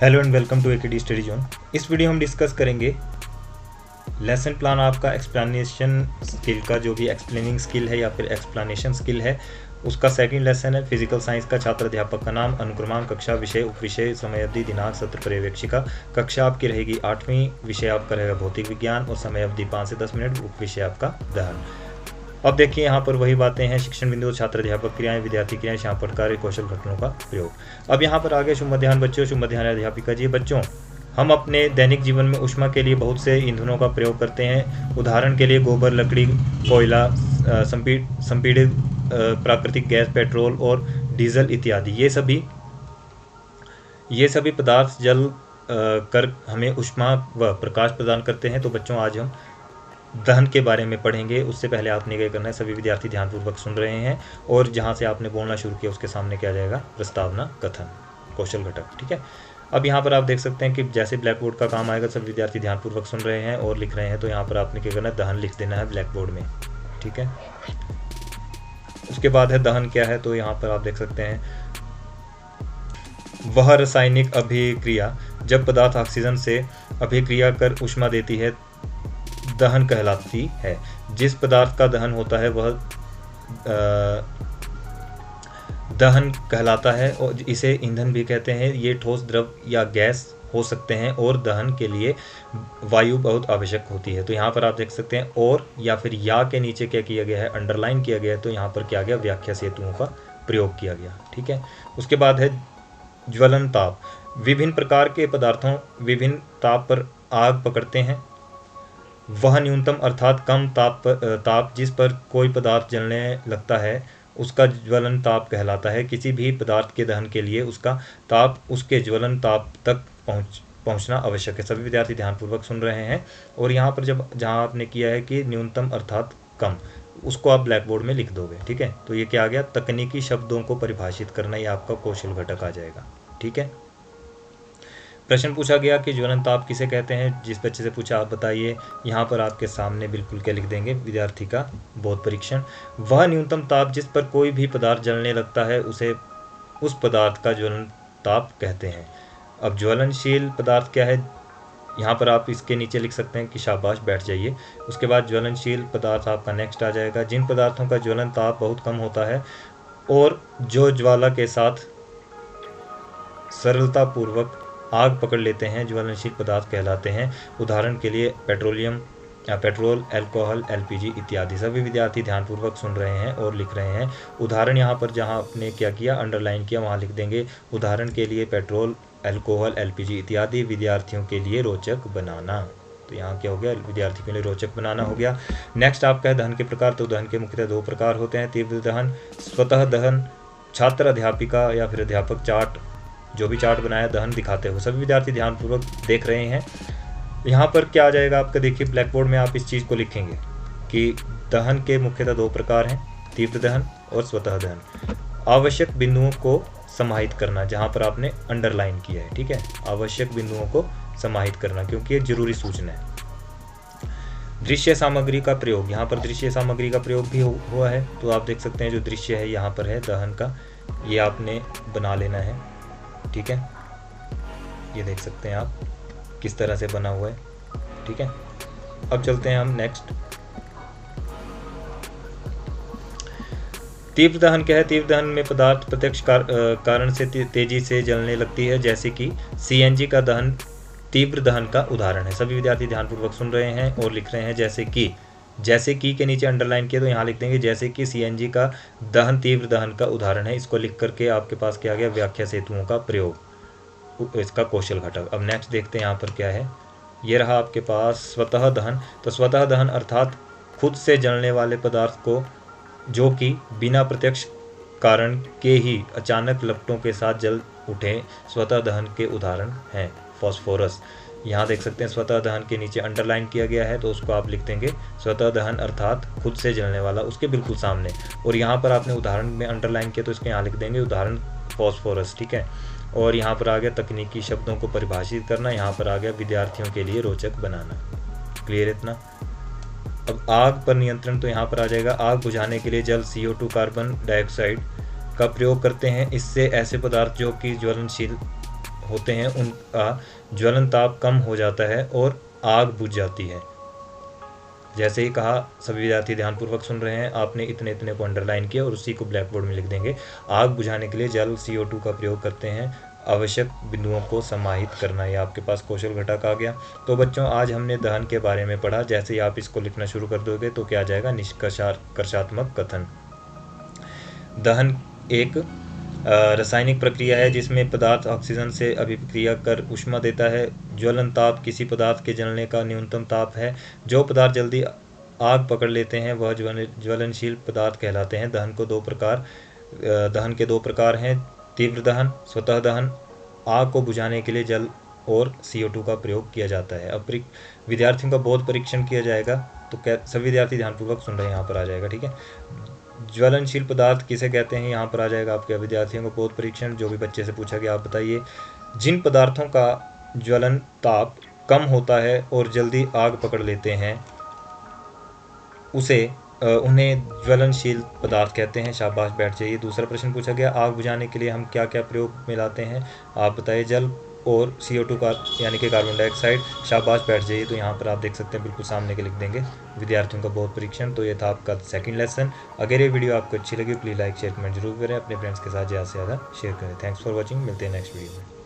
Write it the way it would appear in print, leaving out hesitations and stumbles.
Hello and welcome to AKD study zone. इस video हम discuss करेंगे लेसन प्लान आपका एक्सप्लेनेशन स्किल का, जो भी एक्सप्लेनिंग स्किल है या फिर एक्सप्लेनेशन स्किल है, उसका सेकंड लेसन है। फिजिकल साइंस का छात्र अध्यापक का नाम, अनुक्रमांक, कक्षा, विषय, उपविषय, समयावधि, दिनांक, सत्र, पर्यवेक्षिका। कक्षा आपकी रहेगी 8वीं, विषय आपका रहेगा भौतिक विज्ञान और समयावधि 5 से 10 मिनट, उपविषय आपका दहन। अब देखिए यहाँ पर वही बातें हैं, शिक्षण बिंदु, छात्र अध्यापक क्रियाएं, विद्यार्थी क्रियाएं, शांपट कार्य, कौशल घटनों का प्रयोग। अब यहाँ पर आगे शुभ मध्याह्न बच्चों, शुभ मध्याह्न अध्यापिका जी। बच्चों, हम अपने दैनिक जीवन में ऊष्मा के लिए बहुत से ईंधनों का प्रयोग करते हैं। उदाहरण के लिए गोबर, लकड़ी, कोयला, संपीड़ित प्राकृतिक गैस, पेट्रोल और डीजल इत्यादि। ये सभी पदार्थ जल कर हमें ऊष्मा व प्रकाश प्रदान करते हैं। तो बच्चों, आज हम दहन के बारे में पढ़ेंगे। उससे पहले आपने क्या करना है, सभी विद्यार्थी ध्यानपूर्वक सुन रहे हैं और जहाँ से आपने बोलना शुरू किया उसके सामने क्या जाएगा, प्रस्तावना, कथन, कौशल घटक। ठीक है। अब यहाँ पर आप देख सकते हैं कि जैसे ब्लैक बोर्ड का काम आएगा, सभी विद्यार्थी ध्यानपूर्वक सुन रहे हैं और लिख रहे हैं। तो यहाँ पर आपने क्या करना है, दहन लिख देना है ब्लैक बोर्ड में। ठीक है। उसके बाद है दहन क्या है, तो यहाँ पर आप देख सकते हैं, वह रासायनिक अभिक्रिया जब पदार्थ ऑक्सीजन से अभिक्रिया कर ऊष्मा देती है दहन कहलाती है। जिस पदार्थ का दहन होता है वह दहन कहलाता है और इसे ईंधन भी कहते हैं। ये ठोस, द्रव या गैस हो सकते हैं और दहन के लिए वायु बहुत आवश्यक होती है। तो यहाँ पर आप देख सकते हैं और या फिर या के नीचे क्या किया गया है, अंडरलाइन किया गया है। तो यहाँ पर क्या गया, व्याख्या सेतुओं का प्रयोग किया गया। ठीक है। उसके बाद है ज्वलन ताप। विभिन्न प्रकार के पदार्थों विभिन्न ताप पर आग पकड़ते हैं। वह न्यूनतम अर्थात कम ताप जिस पर कोई पदार्थ जलने लगता है उसका ज्वलन ताप कहलाता है। किसी भी पदार्थ के दहन के लिए उसका ताप उसके ज्वलन ताप तक पहुंचना आवश्यक है। सभी विद्यार्थी ध्यानपूर्वक सुन रहे हैं। और यहाँ पर जहाँ आपने किया है कि न्यूनतम अर्थात कम, उसको आप ब्लैक बोर्ड में लिख दोगे। ठीक है। तो ये क्या आ गया, तकनीकी शब्दों को परिभाषित करना, ये आपका कौशल घटक आ जाएगा। ठीक है। प्रश्न पूछा गया कि ज्वलन ताप किसे कहते हैं। जिस बच्चे से पूछा आप बताइए। यहाँ पर आपके सामने बिल्कुल क्या लिख देंगे, विद्यार्थी का बोध परीक्षण। वह न्यूनतम ताप जिस पर कोई भी पदार्थ जलने लगता है उसे उस पदार्थ का ज्वलन ताप कहते हैं। अब ज्वलनशील पदार्थ क्या है, यहाँ पर आप इसके नीचे लिख सकते हैं कि शाबाश, बैठ जाइए। उसके बाद ज्वलनशील पदार्थ आपका नेक्स्ट आ जाएगा। जिन पदार्थों का ज्वलन ताप बहुत कम होता है और जो ज्वाला के साथ सरलतापूर्वक आग पकड़ लेते हैं, ज्वलनशील पदार्थ कहलाते हैं। उदाहरण के लिए पेट्रोलियम या पेट्रोल, अल्कोहल, एलपीजी इत्यादि। सभी विद्यार्थी ध्यानपूर्वक सुन रहे हैं और लिख रहे हैं। उदाहरण यहाँ पर जहाँ आपने क्या किया, अंडरलाइन किया, वहाँ लिख देंगे। उदाहरण के लिए पेट्रोल, अल्कोहल, एलपीजी इत्यादि। विद्यार्थियों के लिए रोचक बनाना। तो यहाँ क्या हो गया, विद्यार्थी के लिए रोचक बनाना हो गया। नेक्स्ट आपका है दहन के प्रकार। तो दहन के मुख्यतः 2 प्रकार होते हैं, तीव्र दहन, स्वतः दहन। छात्र अध्यापिका या फिर अध्यापक चार्ट, जो भी चार्ट बनाया, दहन दिखाते हो। सभी विद्यार्थी ध्यानपूर्वक देख रहे हैं। यहाँ पर क्या आ जाएगा आपका, देखिए ब्लैक बोर्ड में आप इस चीज़ को लिखेंगे कि दहन के मुख्यतः 2 प्रकार हैं, तीव्र दहन और स्वतः दहन। आवश्यक बिंदुओं को समाहित करना, जहाँ पर आपने अंडरलाइन किया है। ठीक है। आवश्यक बिंदुओं को समाहित करना, क्योंकि एक जरूरी सूचना है। दृश्य सामग्री का प्रयोग, यहाँ पर दृश्य सामग्री का प्रयोग भी हुआ है। तो आप देख सकते हैं जो दृश्य है यहाँ पर है दहन का, ये आपने बना लेना है। ठीक है। ये देख सकते हैं आप किस तरह से बना हुआ है। ठीक है। अब चलते हैं हम नेक्स्ट। तीव्र दहन क्या है। तीव्र दहन में पदार्थ प्रत्यक्ष कारण से तेजी से जलने लगती है, जैसे कि सीएनजी का दहन तीव्र दहन का उदाहरण है। सभी विद्यार्थी ध्यानपूर्वक सुन रहे हैं और लिख रहे हैं। जैसे कि के नीचे अंडरलाइन किया, तो यहाँ लिख देंगे जैसे कि सीएनजी का दहन तीव्र दहन का उदाहरण है। इसको लिख करके आपके पास क्या आ गया, व्याख्या सेतुओं का प्रयोग, इसका कौशल घटक। अब नेक्स्ट देखते हैं यहाँ पर क्या है। ये रहा आपके पास स्वतः दहन। तो स्वतः दहन अर्थात खुद से जलने वाले पदार्थ को, जो कि बिना प्रत्यक्ष कारण के ही अचानक लपटों के साथ जल उठे, स्वतः दहन के उदाहरण हैं। फॉस्फोरस, यहाँ देख सकते हैं स्वतः दहन के नीचे अंडरलाइन किया गया है। तो उसको आप लिख देंगे स्वतः दहन अर्थात खुद से जलने वाला, उसके बिल्कुल सामने। और यहाँ पर आपने उदाहरण में अंडरलाइन किया, तो इसके यहाँ लिख देंगे उदाहरण फॉस्फोरस। ठीक है। और यहाँ पर आ गया तकनीकी शब्दों को परिभाषित करना। यहाँ पर आ गया विद्यार्थियों के लिए रोचक बनाना। क्लियर इतना। अब आग पर नियंत्रण, तो यहाँ पर आ जाएगा आग बुझाने के लिए जल, CO2 कार्बन डाइऑक्साइड का प्रयोग करते हैं। इससे ऐसे पदार्थ जो कि ज्वलनशील होते हैं उनका ज्वलन ताप कम हो जाता है और आग बुझ जाती है। जैसे ही कहा, सभी विद्यार्थी ध्यानपूर्वक सुन रहे हैं, आपने इतने इतने को अंडरलाइन किया और उसी को ब्लैक बोर्ड में लिख देंगे। आग बुझाने के लिए जल CO2 का प्रयोग करते हैं, आवश्यक बिंदुओं को समाहित करना। ये आपके पास कौशल घटक आ गया। तो बच्चों, आज हमने दहन के बारे में पढ़ा। जैसे ही आप इसको लिखना शुरू कर दोगे तो क्या आ जाएगा, निष्कर्षात्मक कथन। दहन एक रासायनिक प्रक्रिया है जिसमें पदार्थ ऑक्सीजन से अभिक्रिया कर ऊष्मा देता है। ज्वलन ताप किसी पदार्थ के जलने का न्यूनतम ताप है। जो पदार्थ जल्दी आग पकड़ लेते हैं वह ज्वलनशील पदार्थ कहलाते हैं। दहन के दो प्रकार हैं, तीव्र दहन, स्वतः दहन। आग को बुझाने के लिए जल और CO2 का प्रयोग किया जाता है। अब विद्यार्थियों का बोध परीक्षण किया जाएगा, तो सभी विद्यार्थी ध्यानपूर्वक सुन रहे हैं, यहाँ पर आ जाएगा, ठीक है। ज्वलनशील पदार्थ किसे कहते हैं, यहाँ पर आ जाएगा आपके विद्यार्थियों को बोध परीक्षण। जो भी बच्चे से पूछा गया, आप बताइए। जिन पदार्थों का ज्वलन ताप कम होता है और जल्दी आग पकड़ लेते हैं उन्हें ज्वलनशील पदार्थ कहते हैं। शाबाश, बैठ जाइए। दूसरा प्रश्न पूछा गया, आग बुझाने के लिए हम क्या क्या प्रयोग में लाते हैं, आप बताइए। जल और CO2 का यानी कि कार्बन डाइऑक्साइड। शाबाश, बैठ जाइए। तो यहाँ पर आप देख सकते हैं, बिल्कुल सामने के लिख देंगे विद्यार्थियों का बोध परीक्षण। तो ये था आपका सेकंड लेसन। अगर ये वीडियो आपको अच्छी लगी, प्लीज़ लाइक शेयर कमेंट जरूर करें, अपने फ्रेंड्स के साथ ज़्यादा से ज़्यादा शेयर करें। थैंक्स फॉर वॉचिंग, मिलते हैं नेक्स्ट वीडियो में।